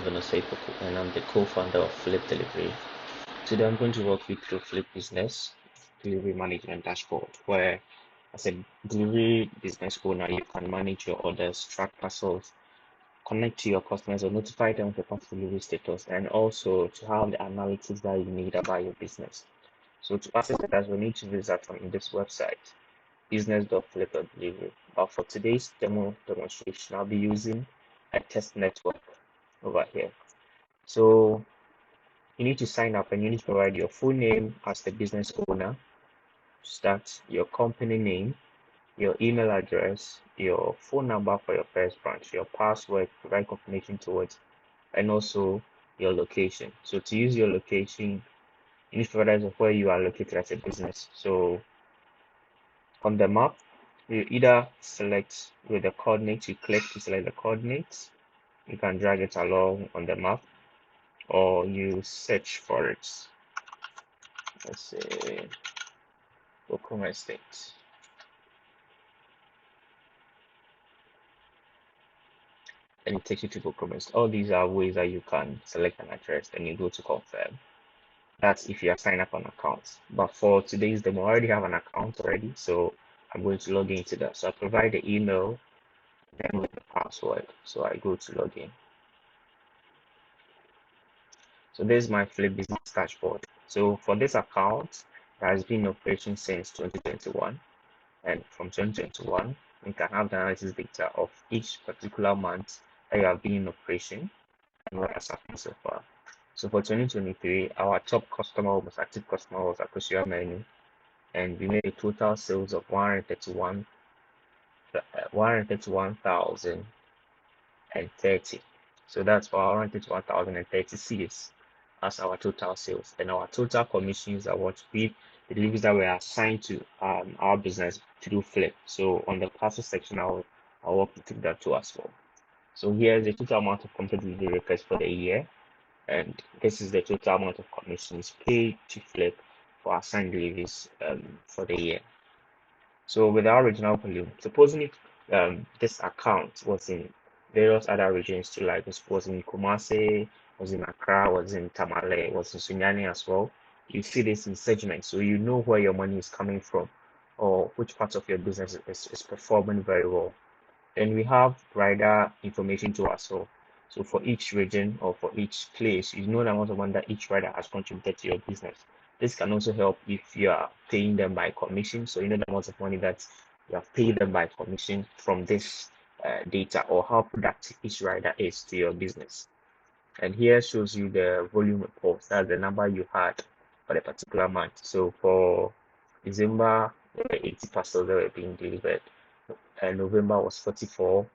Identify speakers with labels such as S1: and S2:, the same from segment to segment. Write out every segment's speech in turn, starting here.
S1: Calvin Osepoku, and I'm the co-founder of Flip Delivery. Today, I'm going to walk you through Flip Business Delivery Management Dashboard, where as a delivery business owner, you can manage your orders, track parcels, connect to your customers, or notify them of the parcel delivery status, and also to have the analytics that you need about your business. So to access the dashboard, we need to visit on this website, business.flip.delivery. But for today's demonstration, I'll be using a test network over here. So you need to sign up and you need to provide your full name as the business owner, start your company name, your email address, your phone number for your first branch, your password, provide confirmation towards, and also your location. So to use your location, you need to provide of where you are located as a business. So on the map, you either select with the coordinates, you click to select the coordinates, you can drag it along on the map, or you search for it. Let's say Bokuma Estate. And it takes you to Bokuma Estate. All these are ways that you can select an address and you go to confirm. That's if you are signed up on account. But for today's demo, I already have an account already, so I'm going to log into that. So I provide the email, then with the password. So I go to login. So this is my Flip Business dashboard. So for this account, it has been in operation since 2021. And from 2021, we can have the analysis data of each particular month that you have been in operation and what has happened so far. So for 2023, our top customer, most active customer was Akosia Menu, and we made a total sales of 131,030. So that's for 131,030 cedis as our total sales, and our total commissions are what we the deliveries that were assigned to our business to do Flip. So on the parcel section, I'll walk you through that too as well. So here's the total amount of completed delivery requests for the year, and this is the total amount of commissions paid to Flip for assigned deliveries for the year. So with our original volume, supposing this account was in various other regions too, like it was in Kumasi, was in Accra, was in Tamale, was in Sunyani as well, you see this in segments, so you know where your money is coming from or which part of your business is performing very well. And we have rider information to us. So for each region or for each place, you know the amount of money that each rider has contributed to your business. This can also help if you are paying them by commission. So you know the amount of money that you have paid them by commission from this data, or how productive each rider is to your business. And here shows you the volume report. That's the number you had for the particular month. So for December, there were 80 parcels that were being delivered, and November was 44,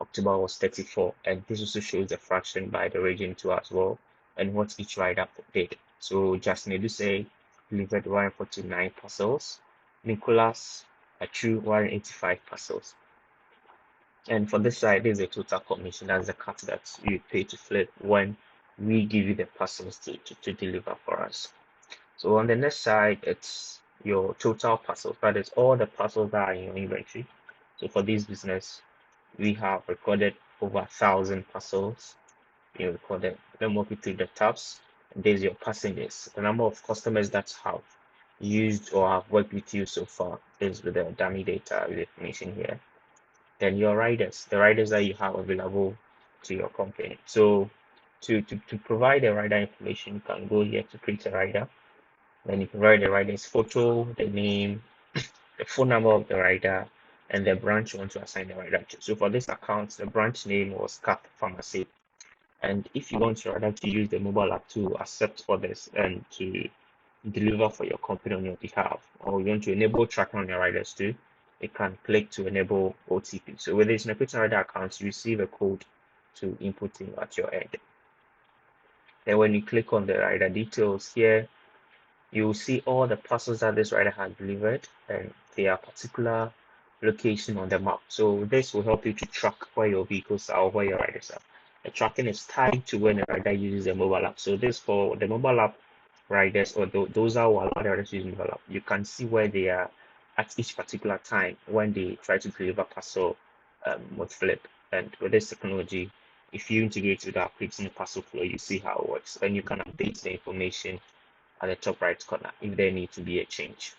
S1: October was 34, and this also shows the fraction by the region too as well, and what each rider did. So Justin Eduse delivered 149 parcels, Nicholas Achu 185 parcels. And for this side, there's a total commission. That's the cut that you pay to Flip when we give you the parcels to deliver for us. So on the next side, it's your total parcels. That is all the parcels that are in your inventory. So for this business, we have recorded over 1,000 parcels. You recorded. Let me walk you through the tabs. There's your passengers, the number of customers that have used or have worked with you so far. Is with the dummy data with information here. Then your riders, the riders that you have available to your company. So to provide the rider information, you can go here to create a rider. Then you provide the rider's photo, the name, the phone number of the rider, and the branch you want to assign the rider to. So for this account, the branch name was CAP Pharmacy. And if you want your rider to use the mobile app to accept orders and to deliver for your company on your behalf, or you want to enable tracking on your riders too, you can click to enable OTP. So with this Nakuta rider account, you receive a code to input in at your end. Then when you click on the rider details here, you will see all the parcels that this rider has delivered and their particular location on the map. So this will help you to track where your vehicles are or where your riders are. The tracking is tied to when the rider uses the mobile app. So this for the mobile app riders, or those are who allow the riders to use mobile app. You can see where they are at each particular time when they try to deliver parcel with Flip. And with this technology, if you integrate with our creating a parcel flow, you see how it works. Then you can update the information at the top right corner if there need to be a change.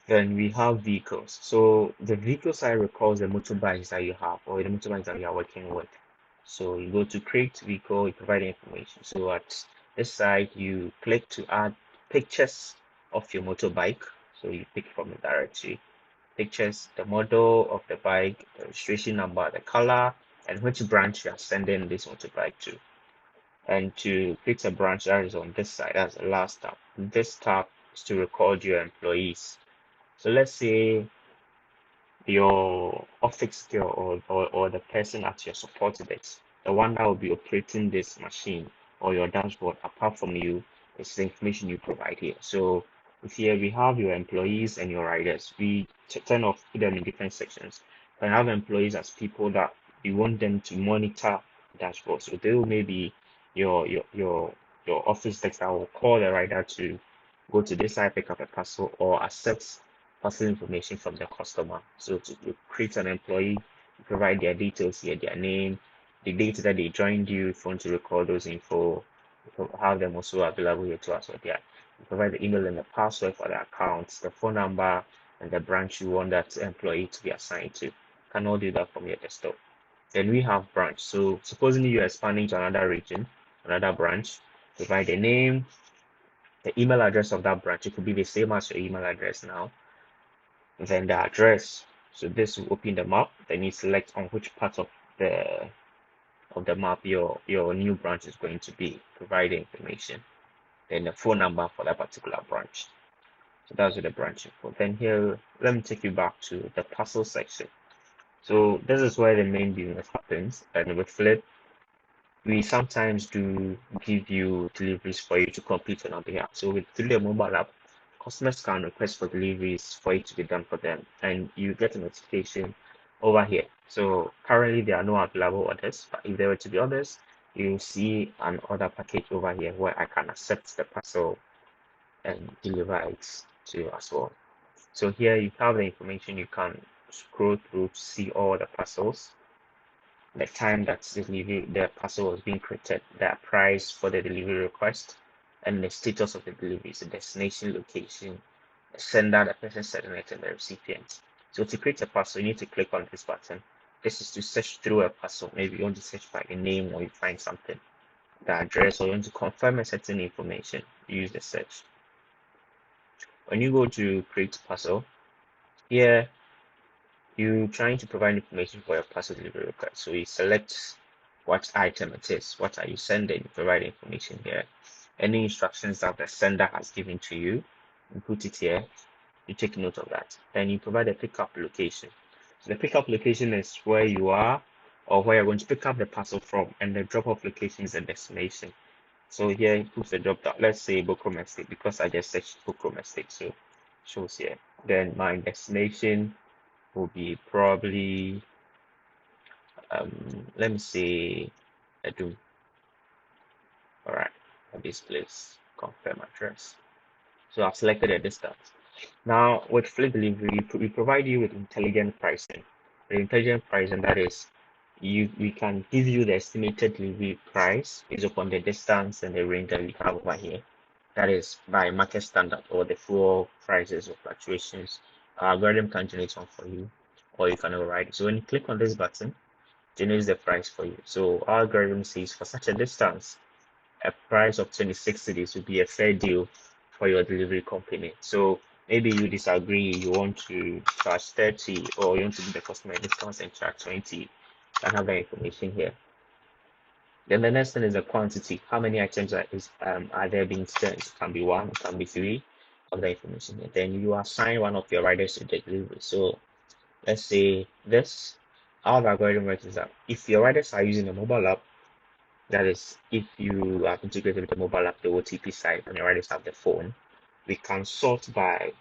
S1: Then we have vehicles. So the vehicle side records the motorbikes that you have or the motorbikes that you are working with. So you go to create vehicle, you provide the information. So at this side, you click to add pictures of your motorbike. So you pick from the directory, pictures, the model of the bike, the registration number, the color, and which branch you are sending this motorbike to. And to create a branch that is on this side, that's the last tab. This tab is to record your employees. So let's say your office girl or the person at your support desk, the one that will be operating this machine or your dashboard, apart from you, is the information you provide here. So if here we have your employees and your riders, we turn off, put them in different sections. We have employees as people that we want them to monitor dashboard. So they will maybe your office desk that will call the rider to go to this side, pick up a parcel, or accept personal information from the customer. So to create an employee, you provide their details here, their name, the date that they joined you, if you want to record those info, you have them also available here to us. So yeah, you provide the email and the password for the accounts, the phone number, and the branch you want that employee to be assigned to. You can all do that from your desktop. Then we have branch. So supposing you're expanding to another region, another branch, provide the name, the email address of that branch. It could be the same as your email address now. Then the address. So this will open the map. Then you select on which part of the map your new branch is going to be. Provide the information. Then the phone number for that particular branch. So that's with the branch info. Then here, let me take you back to the parcel section. So this is where the main business happens. And with Flip, we sometimes do give you deliveries for you to complete on our behalf. So with through the mobile app, customers can request for deliveries for it to be done for them, and you get a notification over here. So currently there are no available orders, but if there were to be orders, you will see an order package over here where I can accept the parcel and deliver it to you as well. So here you have the information. You can scroll through to see all the parcels, the time that the parcel was being created, the price for the delivery request, and the status of the delivery, so destination, location, the sender, the person sending it, and the recipient. So to create a parcel, you need to click on this button. This is to search through a parcel. Maybe you want to search by a name or you find something, the address, or you want to confirm a certain information, use the search. When you go to create parcel, here you trying to provide information for your parcel delivery request. So you select what item it is, what are you sending, you provide information here. Any instructions that the sender has given to you, you put it here, you take note of that. Then you provide a pickup location. So the pickup location is where you are or where you're going to pick up the parcel from, and the drop-off location is the destination. So here you put the drop down, let's say Bokrom Estate, because I just searched Bokrom Estate, so shows here. Then my destination will be probably let me say Edum. All right, at this place, confirm address. So I've selected a distance. Now with Flip Delivery, we provide you with intelligent pricing. The intelligent pricing, that is, we can give you the estimated delivery price based upon the distance and the range that we have over here. That is by market standard or the fuel prices or fluctuations. Our algorithm can generate one for you, or you can override it. So when you click on this button, generates the price for you. So our algorithm says for such a distance, a price of 26 cedis would be a fair deal for your delivery company. So maybe you disagree, you want to charge 30, or you want to give the customer a discount and charge 20. You can have that information here. Then the next thing is the quantity. How many items are there being sent? It can be one, it can be three. Of the information here. Then you assign one of your riders to the delivery. So let's say this, how the algorithm works is that if your riders are using a mobile app, that is, if you have integrated with the mobile app, the OTP side, and your riders have the phone, we can sort by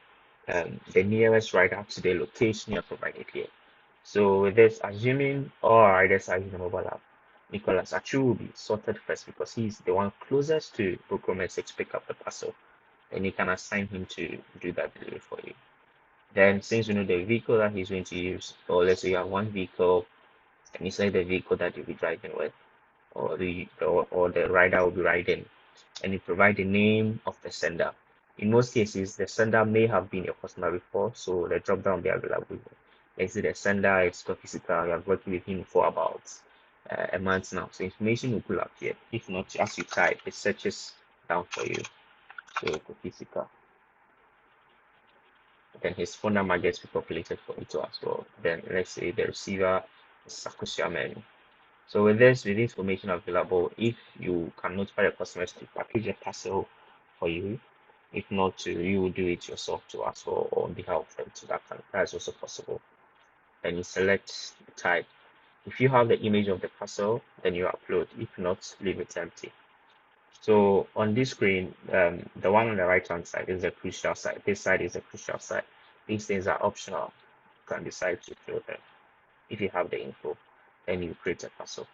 S1: the nearest rider to the location you provided here. So with this, assuming all riders are using the mobile app, Nicholas Achu will be sorted first because he's the one closest to Procurement to pick up the parcel, and you can assign him to do that delivery for you. Then, since you know the vehicle that he's going to use, or let's say you have one vehicle, and you select the vehicle that you'll be driving with, or the rider will be riding, and you provide the name of the sender. In most cases, the sender may have been your customer before, so the drop down will be available. Let's say the sender is physical, you have worked with him for about a month now, so information will pull up here. If not, as you type, it searches down for you. So physical, then his phone number gets populated for it as well. Then let's say the receiver is Sakusia Menu. So with this information available, if you can notify your customers to package a parcel for you, if not to, you will do it yourself to as well, or on behalf of them to that is also possible. Then you select the type. If you have the image of the parcel, then you upload. If not, leave it empty. So on this screen, the one on the right hand side is the crucial side. This side is the crucial side. These things are optional. You can decide to fill them. If you have the info, then you create a parcel.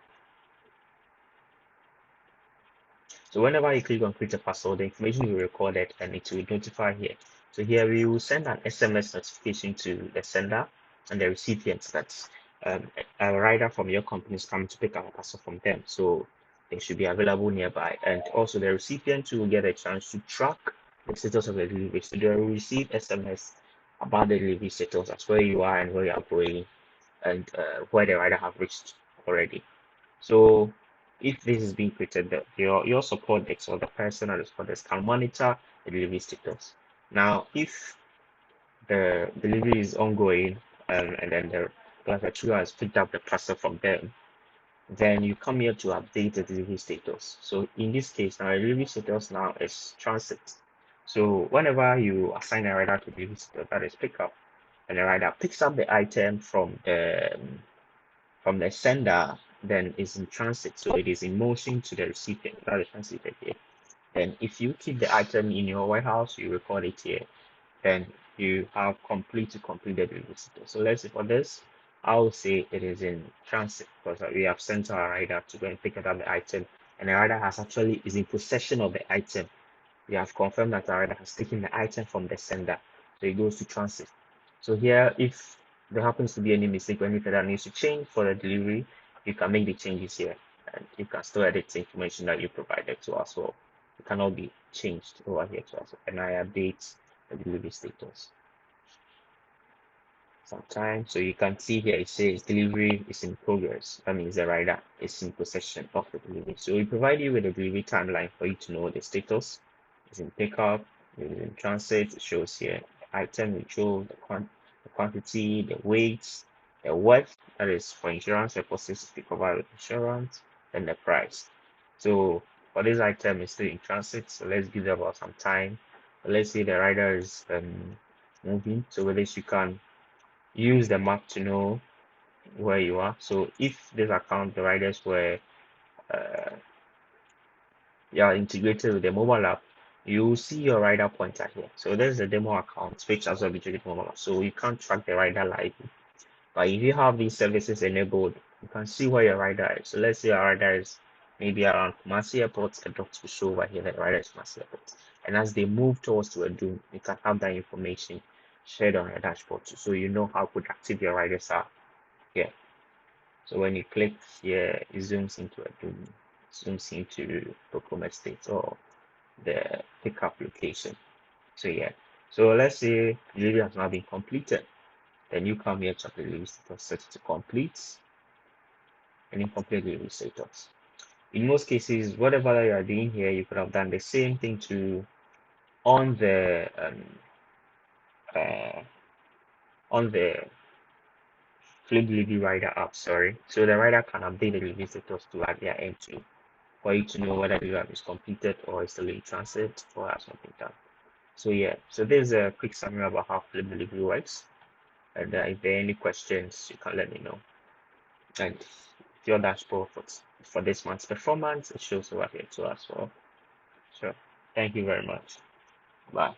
S1: So whenever you click on create a parcel, the information will be recorded and it will notify here. So here we will send an SMS notification to the sender and the recipient that a rider from your company is coming to pick up a parcel from them. So they should be available nearby. And also the recipient will get a chance to track the status of the delivery. So they will receive SMS about the delivery status, as where you are and where you are going, and where the rider have reached already. So if this is being created, your support desk or the person at the support desk can monitor the delivery status. Now, if the delivery is ongoing, and then the manufacturer has picked up the parcel from them, then you come here to update the delivery status. So in this case, now the delivery status now is transit. So whenever you assign a rider to delivery status, that is pickup, and the rider picks up the item from the sender, then is in transit. So it is in motion to the recipient. That is transited here. Then if you keep the item in your warehouse, you record it here. Then you have complete the delivery. So let's say for this, I will say it is in transit because we have sent our rider to go and pick up the item, and the rider is in possession of the item. We have confirmed that our rider has taken the item from the sender, so it goes to transit. So here, if there happens to be any mistake or anything that needs to change for the delivery, you can make the changes here, and you can still edit the information that you provided to us. So it cannot be changed over here to us. And I update the delivery status sometimes. So you can see here it says delivery is in progress. That means the rider is in possession of the delivery. So we provide you with a delivery timeline for you to know the status. It's in pickup, it is in transit. It shows here the item, we show the quantity, the weight, the worth, that is for insurance purposes to be covered with insurance, and the price. So for this item is still in transit, so let's give it about some time. Let's say the rider is moving, so with this you can use the map to know where you are. So if this account, the riders were integrated with the mobile app, you will see your rider pointer here. So there's the demo account which has been integrated with mobile app. So you can't track the rider live. But if you have these services enabled, you can see where your rider is. So let's say your rider is maybe around Kumasi Airport, the dots will show over here that the rider is Kumasi Airport. And as they move towards to Adum, you can have that information shared on your dashboard so you know how productive your riders are here. So when you click here, it zooms into Adum, zooms into Bokome Estate or the pickup location. So yeah. So let's say delivery has now been completed. Then you come here to the delivery status set to complete and then complete delivery status. In most cases, whatever you are doing here, you could have done the same thing to on the Flip Delivery Rider app, sorry. So the rider can update the delivery status to at their end too, for you to know whether the delivery is completed or is still in transit or has not been done. So yeah, so there's a quick summary about how Flip Delivery works. And if there are any questions, you can let me know. And your dashboard for this month's performance, it shows over here too as well. Sure. Thank you very much. Bye.